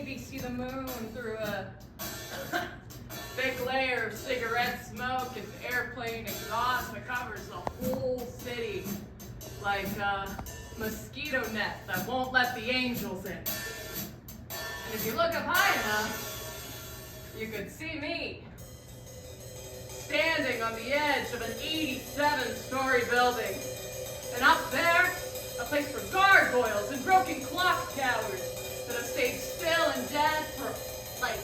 maybe see the moon through a big layer of cigarette smoke and airplane exhaust that covers the whole city like a mosquito net that won't let the angels in. And if you look up high enough, you could see me standing on the edge of an 87-story building. And up there, a place for gargoyles and broken clock towers that have stayed still and dead for like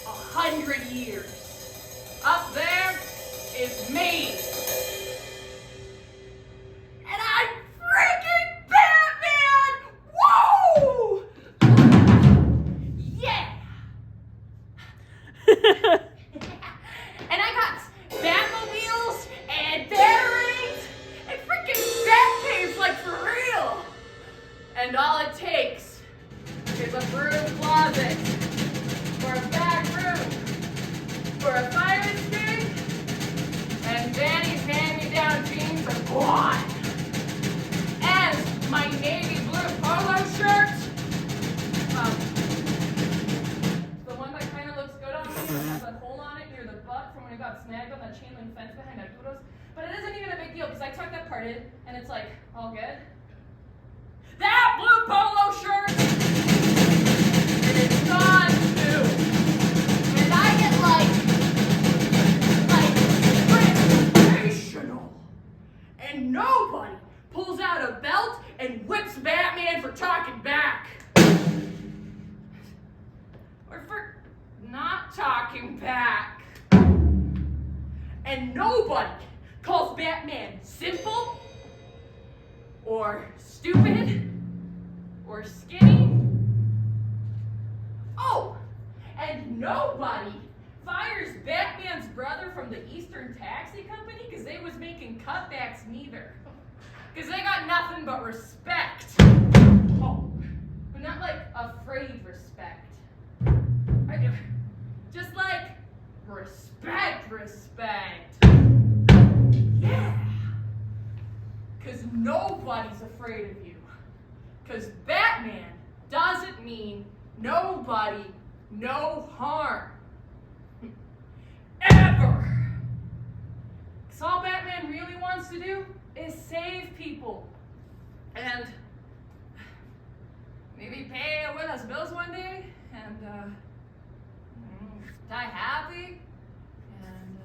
100 years. Up there is me. And I'm freaking Batman! Whoa! Yeah! And I got Batmobiles and batteries and freaking bat caves like for real. And all it takes is a broom closet or a back room or a fire escape, and Danny's hand-me-down jeans are gone. And my navy blue polo shirt, the one that kind of looks good on me, that has a hole on it near the butt from when I got snagged on that chain link fence behind Arturo's. But it isn't even a big deal because I tucked that part in and it's like all good. That blue polo shirt, it is gone too. And I get transformational. And nobody pulls out a belt and whips Batman for talking back. Or for not talking back. And nobody calls Batman simple, or stupid, or skinny. Oh, and nobody fires Batman's brother from the Eastern Taxi Company because they was making cutbacks neither. Because they got nothing but respect. Oh, but not like afraid respect. Just like respect. Yeah. Because nobody's afraid of you. Because Batman doesn't mean nobody, no harm. Ever. Because all Batman really wants to do is save people. And maybe pay with us bills one day and die happy. And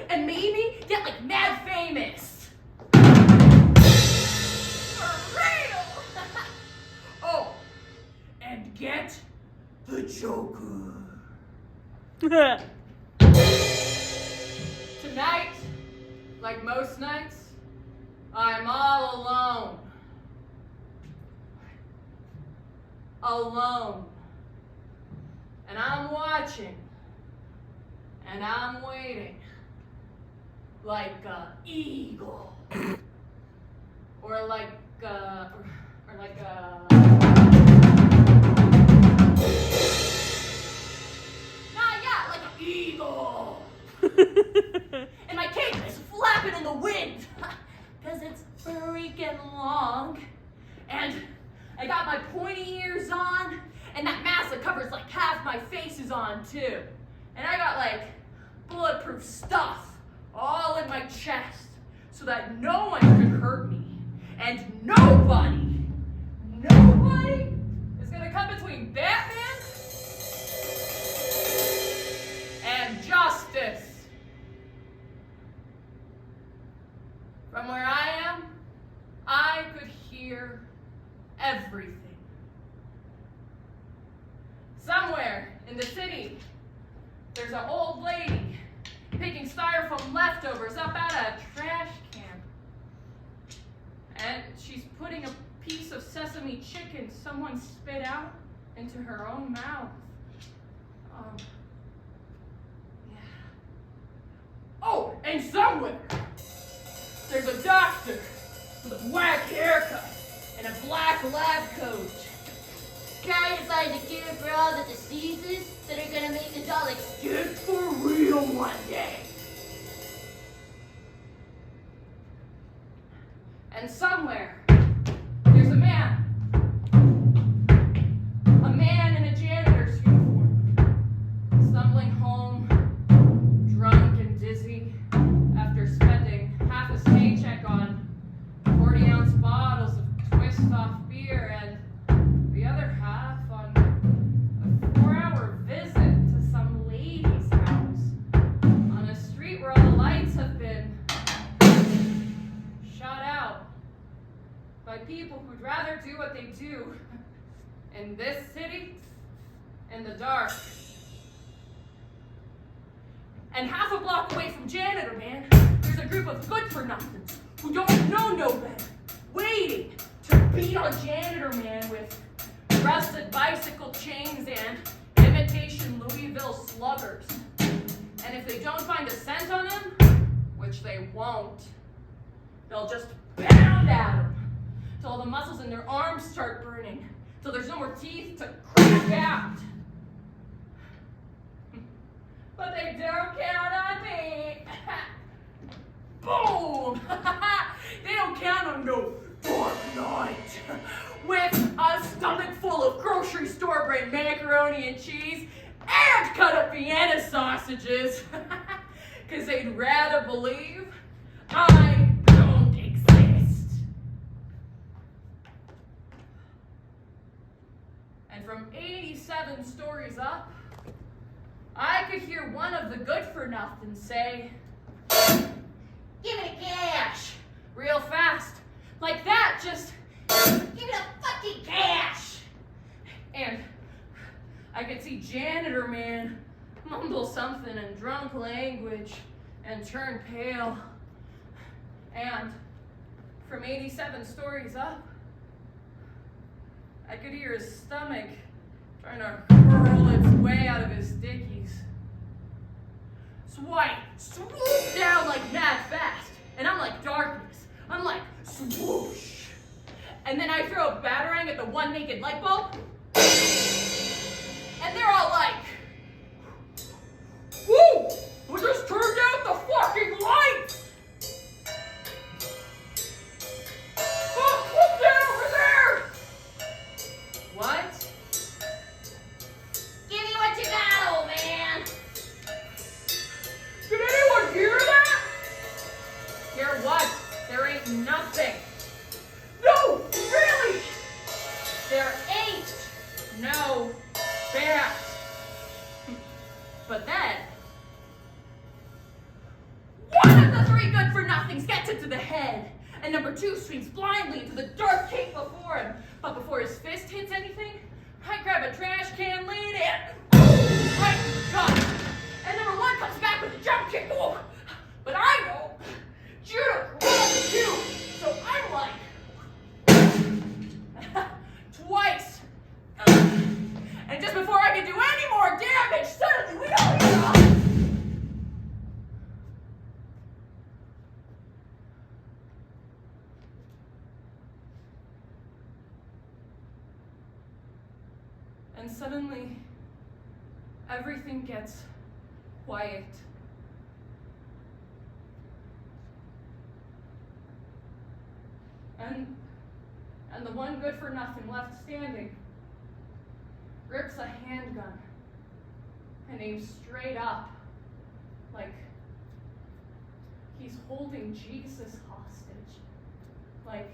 and maybe get like mad famous. For real! Oh, and get the Joker. Tonight, like most nights, I'm all alone. Alone. And I'm watching. And I'm waiting. Like a eagle. Or like a... Or like a... like an eagle. And my cape is flapping in the wind. Because it's freaking long. And I got my pointy ears on. And that mask that covers like half my face is on too. And I got like bulletproof stuff all in my chest so that no one could hurt me. And nobody is gonna come between Batman and justice. From where I am, I could hear everything. Somewhere in the city, there's an old lady picking styrofoam leftovers up out of a trash can. And she's putting a piece of sesame chicken someone spit out into her own mouth. Yeah. Oh, and somewhere, there's a doctor with a whack haircut and a black lab coat. Trying to find a cure for all the diseases that are gonna make us all extinct for real one day. And somewhere, there's a man in this city, in the dark. And half a block away from Janitor Man, there's a group of good-for-nothings who don't know no better, waiting to beat on Janitor Man with rusted bicycle chains and imitation Louisville sluggers. And if they don't find a scent on him, which they won't, they'll just pound at him till the muscles in their arms start burning, till there's no more teeth to crack out. But they don't count on me. Boom! They don't count on no Dark Knight with a stomach full of grocery store brand macaroni and cheese and cut up Vienna sausages. Because they'd rather believe I don't exist. And from 87 stories up, I could hear one of the good-for-nothings say, "Give me the cash!" real fast. Like that, just, "Give me the fucking cash!" And I could see Janitor Man mumble something in drunk language and turn pale. And from 87 stories up, I could hear his stomach trying to hurl its way out of his dickies. So I swoop down like mad fast, and I'm like darkness. I'm like swoosh. And then I throw a batarang at the one naked light bulb, and they're all like, "Woo! We just turned out the fucking lights! Oh, whoop that over there!" What? "Give me what you got, old man!" Did anyone hear that? Hear what? There ain't nothing. No, really! There ain't no bat. But then, one of the three good-for-nothings gets it to the head, and number two swings blindly into the dark cake before him. But before his fist hits anything, I grab a trash can lid and right in the gut. And number one comes back with a jump kick. Oh, but I know Judah runs too, so I'm like twice. And just before I can do any more damage, suddenly we all hear up. And suddenly, everything gets quiet. And the one good-for-nothing left standing grips a handgun and aims straight up, like he's holding Jesus hostage, like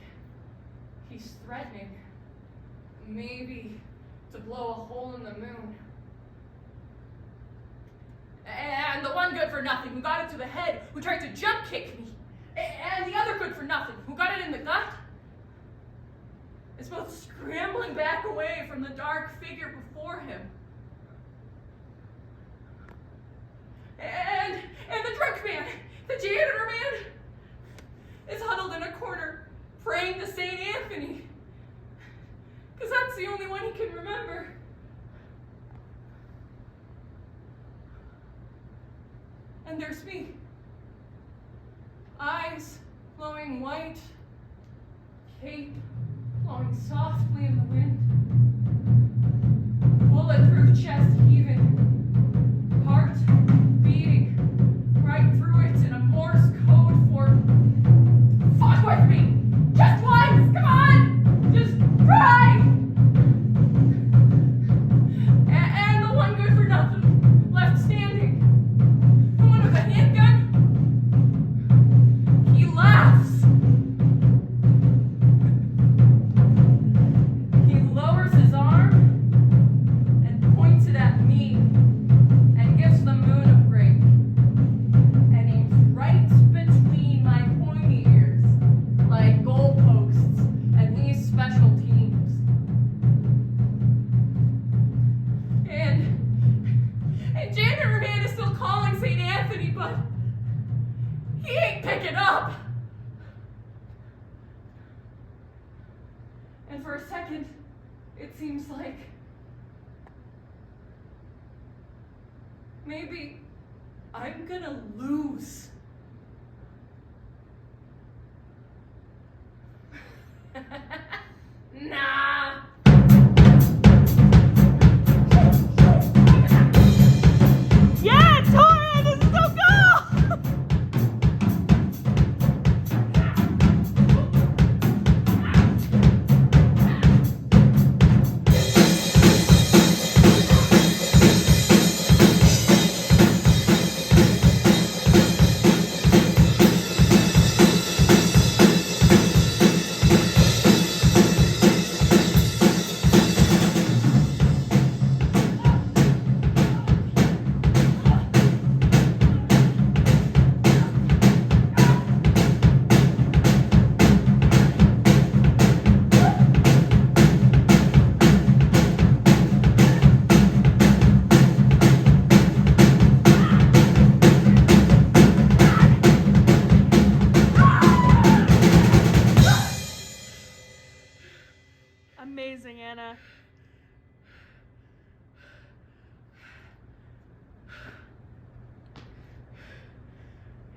he's threatening maybe to blow a hole in the moon. And the one good-for-nothing who got it to the head, who tried to jump kick me, and the other good-for-nothing who got it in the gut, is both scrambling back away from the dark figure before him. And the drunk man, the Janitor Man, is huddled in a corner, praying to St. Anthony, because that's the only one he can remember. And there's me, eyes glowing white, cape blowing softly in the wind, bulletproof chest heaving, heart beating right through it in a Morse code for, "Fuck with me! Just once! Come on! Just try!" And the one good-for-nothing left standing, the one with a handgun, he laughs. He lowers pick it up. And for a second, it seems like maybe I'm gonna lose. Nah. Yeah, Tori, this is so cool! Amazing, Anna.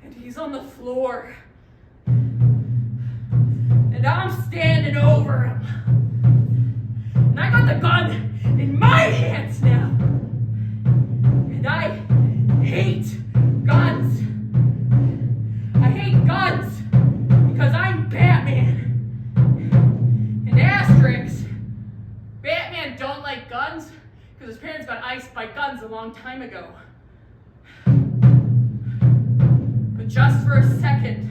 And he's on the floor. And I'm standing over him. And I got the gun in my hands now. And I hate guns. I hate guns because I'm Batman. And asterisks, Batman don't like guns because his parents got iced by guns a long time ago. But just for a second,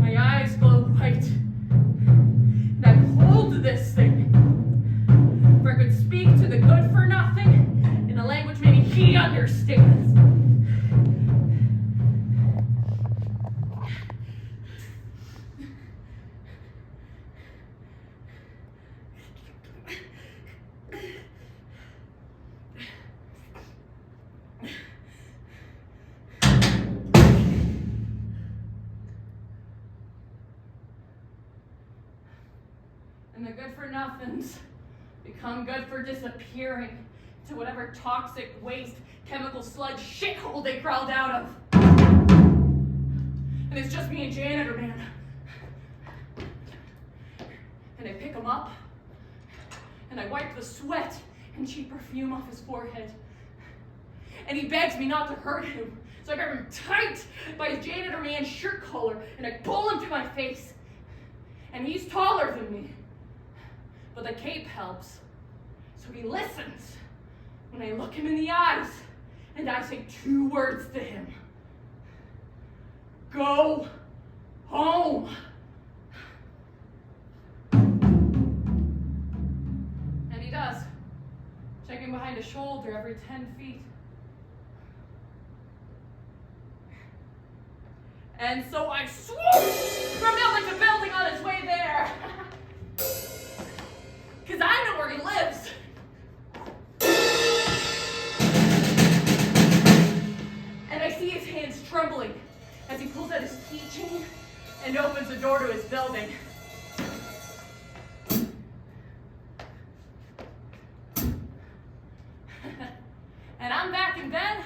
my eyes glow white, and I hold this thing, for I could speak to the good-for-nothing in a language maybe he understands. And the good-for-nothings become good for disappearing to whatever toxic waste, chemical sludge shithole they crawled out of. And it's just me and Janitor Man. And I pick him up, and I wipe the sweat and cheap perfume off his forehead. And he begs me not to hurt him, so I grab him tight by his Janitor Man shirt collar, and I pull him to my face. And he's taller than me. But the cape helps. So he listens when I look him in the eyes and I say 2 words to him. Go home. And he does, checking behind his shoulder every 10 feet. And so I swoop from building to building on his way there. Because I know where he lives. And I see his hands trembling as he pulls out his keychain and opens the door to his building. And I'm back in bed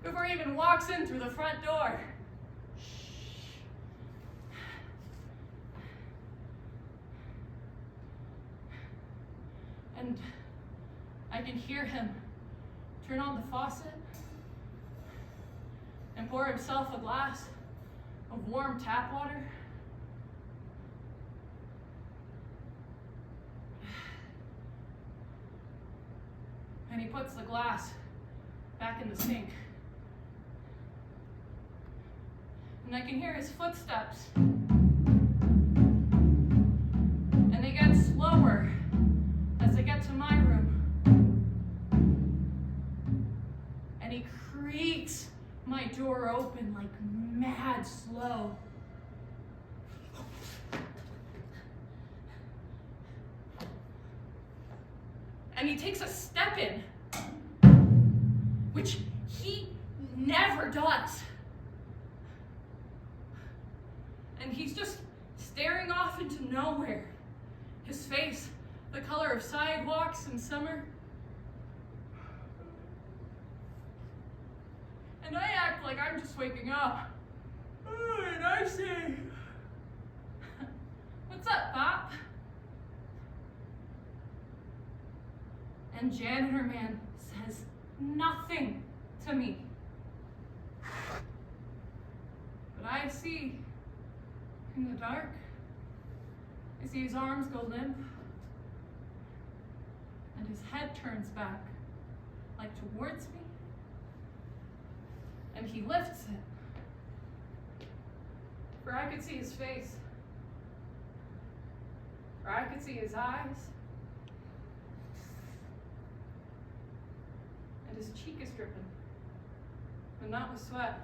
before he even walks in through the front door. And I can hear him turn on the faucet and pour himself a glass of warm tap water. And he puts the glass back in the sink. And I can hear his footsteps. And they get slower as I get to my room. And he creaks my door open like mad slow. And he takes a step in, which he never does. And he's just staring off into nowhere. His face, the color of sidewalks in summer. And I act like I'm just waking up. And I say, "What's up, Pop?" And Janitor Man says nothing to me. But I see, in the dark, I see his arms go limp, and his head turns back, like towards me, and he lifts it. For I could see his face, for I could see his eyes, and his cheek is dripping, but not with sweat.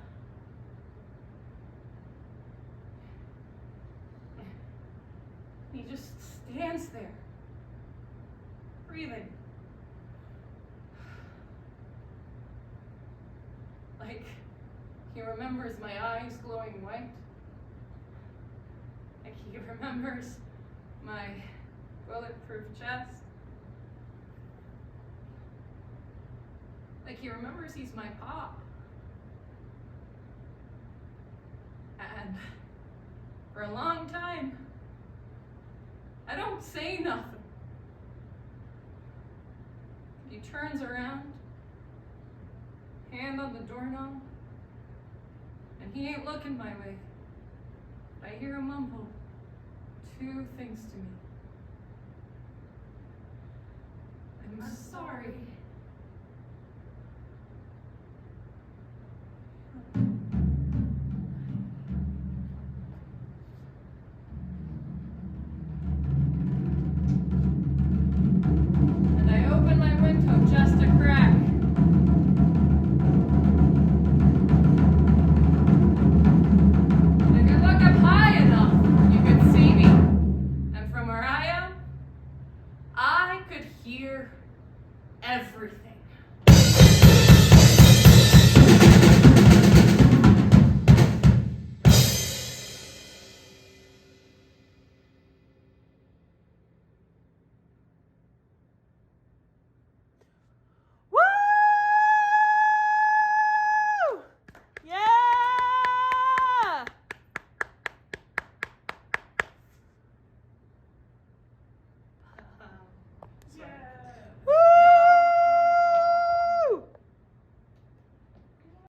He just stands there, breathing. Like he remembers my eyes glowing white. Like he remembers my bulletproof chest. Like he remembers he's my pop. And for a long time, I don't say nothing. He turns around, hand on the doorknob, and he ain't looking my way. I hear him mumble two things to me. I'm sorry. Just a crack. If you look up high enough, you could see me. And from where I am, I could hear everything.